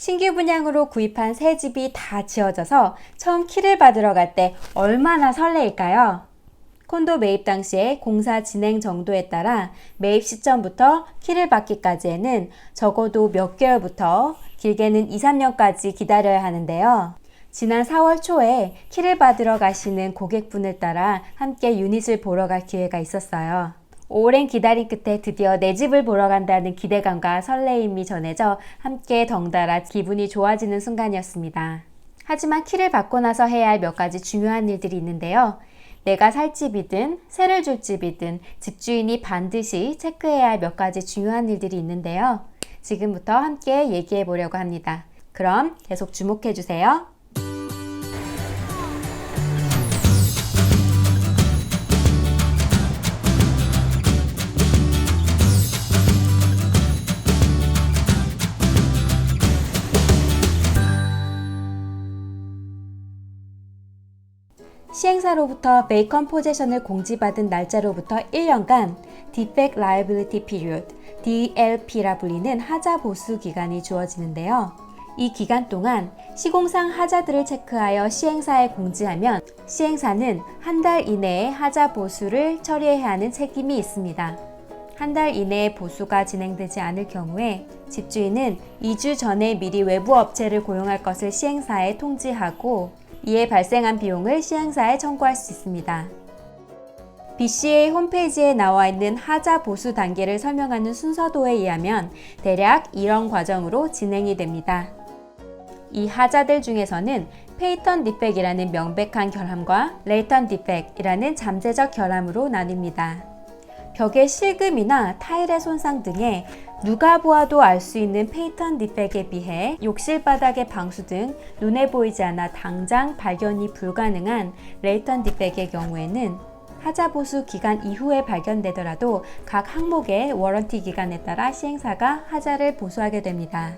신규 분양으로 구입한 새 집이 다 지어져서 처음 키를 받으러 갈 때 얼마나 설레일까요? 콘도 매입 당시에 공사 진행 정도에 따라 매입 시점부터 키를 받기까지에는 적어도 몇 개월부터 길게는 2, 3년까지 기다려야 하는데요. 지난 4월 초에 키를 받으러 가시는 고객분을 따라 함께 유닛을 보러 갈 기회가 있었어요. 오랜 기다림 끝에 드디어 내 집을 보러 간다는 기대감과 설레임이 전해져 함께 덩달아 기분이 좋아지는 순간이었습니다. 하지만 키를 받고 나서 해야 할 몇 가지 중요한 일들이 있는데요. 내가 살 집이든 세를 줄 집이든 집주인이 반드시 체크해야 할 몇 가지 중요한 일들이 있는데요. 지금부터 함께 얘기해 보려고 합니다. 그럼 계속 주목해 주세요. 시행사로부터 Vacant Possession을 공지받은 날짜로부터 1년간 Defect Liability Period, DLP라 불리는 하자 보수 기간이 주어지는데요. 이 기간 동안 시공상 하자들을 체크하여 시행사에 공지하면 시행사는 한 달 이내에 하자 보수를 처리해야 하는 책임이 있습니다. 한 달 이내에 보수가 진행되지 않을 경우에 집주인은 2주 전에 미리 외부 업체를 고용할 것을 시행사에 통지하고 이에 발생한 비용을 시행사에 청구할 수 있습니다. BCA 홈페이지에 나와 있는 하자 보수 단계를 설명하는 순서도에 의하면 대략 이런 과정으로 진행이 됩니다. 이 하자들 중에서는 페이턴 디펙이라는 명백한 결함과 레이턴 디펙이라는 잠재적 결함으로 나뉩니다. 벽의 실금이나 타일의 손상 등의 누가 보아도 알 수 있는 페이턴 디펙에 비해 욕실 바닥의 방수 등 눈에 보이지 않아 당장 발견이 불가능한 레이턴 디펙의 경우에는 하자 보수 기간 이후에 발견되더라도 각 항목의 워런티 기간에 따라 시행사가 하자를 보수하게 됩니다.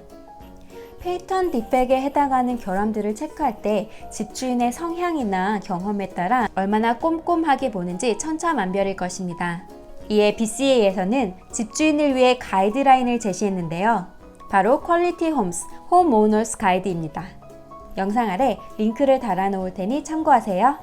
페이턴 디펙에 해당하는 결함들을 체크할 때 집주인의 성향이나 경험에 따라 얼마나 꼼꼼하게 보는지 천차만별일 것입니다. 이에 BCA에서는 집주인을 위해 가이드라인을 제시했는데요. 바로 퀄리티 홈스, 홈 오너스 가이드입니다. 영상 아래 링크를 달아놓을 테니 참고하세요.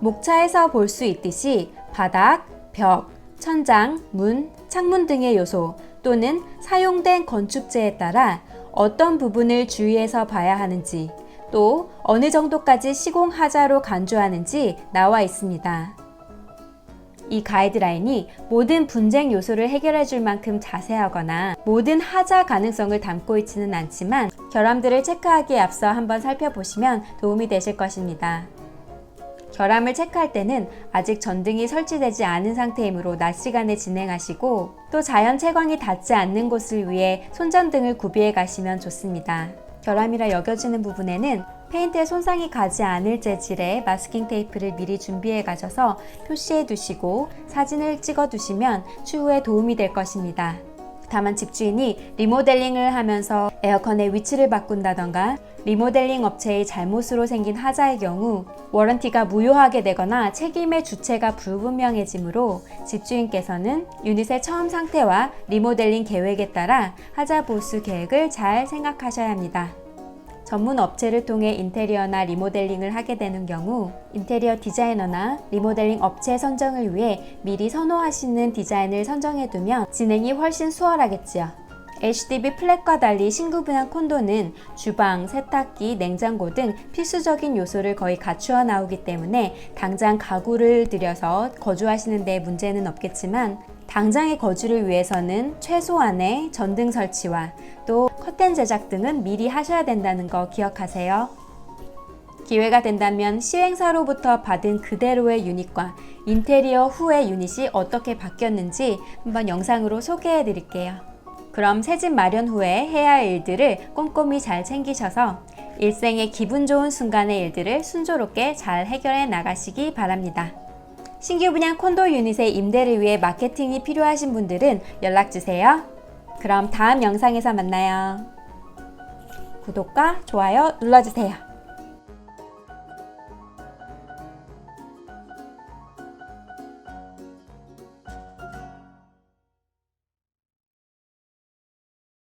목차에서 볼 수 있듯이 바닥, 벽, 천장, 문, 창문 등의 요소 또는 사용된 건축재에 따라 어떤 부분을 주의해서 봐야 하는지 또 어느 정도까지 시공하자로 간주하는지 나와 있습니다. 이 가이드라인이 모든 분쟁 요소를 해결해 줄 만큼 자세하거나 모든 하자 가능성을 담고 있지는 않지만 결함들을 체크하기에 앞서 한번 살펴보시면 도움이 되실 것입니다. 결함을 체크할 때는 아직 전등이 설치되지 않은 상태이므로 낮 시간에 진행하시고 또 자연 채광이 닿지 않는 곳을 위해 손전등을 구비해 가시면 좋습니다. 결함이라 여겨지는 부분에는 페인트에 손상이 가지 않을 재질의 마스킹 테이프를 미리 준비해 가셔서 표시해 두시고 사진을 찍어 두시면 추후에 도움이 될 것입니다. 다만 집주인이 리모델링을 하면서 에어컨의 위치를 바꾼다던가 리모델링 업체의 잘못으로 생긴 하자의 경우 워런티가 무효하게 되거나 책임의 주체가 불분명해지므로 집주인께서는 유닛의 처음 상태와 리모델링 계획에 따라 하자 보수 계획을 잘 생각하셔야 합니다. 전문 업체를 통해 인테리어나 리모델링을 하게 되는 경우 인테리어 디자이너나 리모델링 업체 선정을 위해 미리 선호하시는 디자인을 선정해 두면 진행이 훨씬 수월하겠지요. HDB 플랫과 달리 신규 분양 콘도는 주방, 세탁기, 냉장고 등 필수적인 요소를 거의 갖추어 나오기 때문에 당장 가구를 들여서 거주하시는 데 문제는 없겠지만 당장의 거주를 위해서는 최소한의 전등 설치와 또 커튼 제작 등은 미리 하셔야 된다는 거 기억하세요. 기회가 된다면 시행사로부터 받은 그대로의 유닛과 인테리어 후의 유닛이 어떻게 바뀌었는지 한번 영상으로 소개해 드릴게요. 그럼 새집 마련 후에 해야 할 일들을 꼼꼼히 잘 챙기셔서 일생의 기분 좋은 순간의 일들을 순조롭게 잘 해결해 나가시기 바랍니다. 신규 분양 콘도 유닛의 임대를 위해 마케팅이 필요하신 분들은 연락주세요. 그럼 다음 영상에서 만나요. 구독과 좋아요 눌러주세요.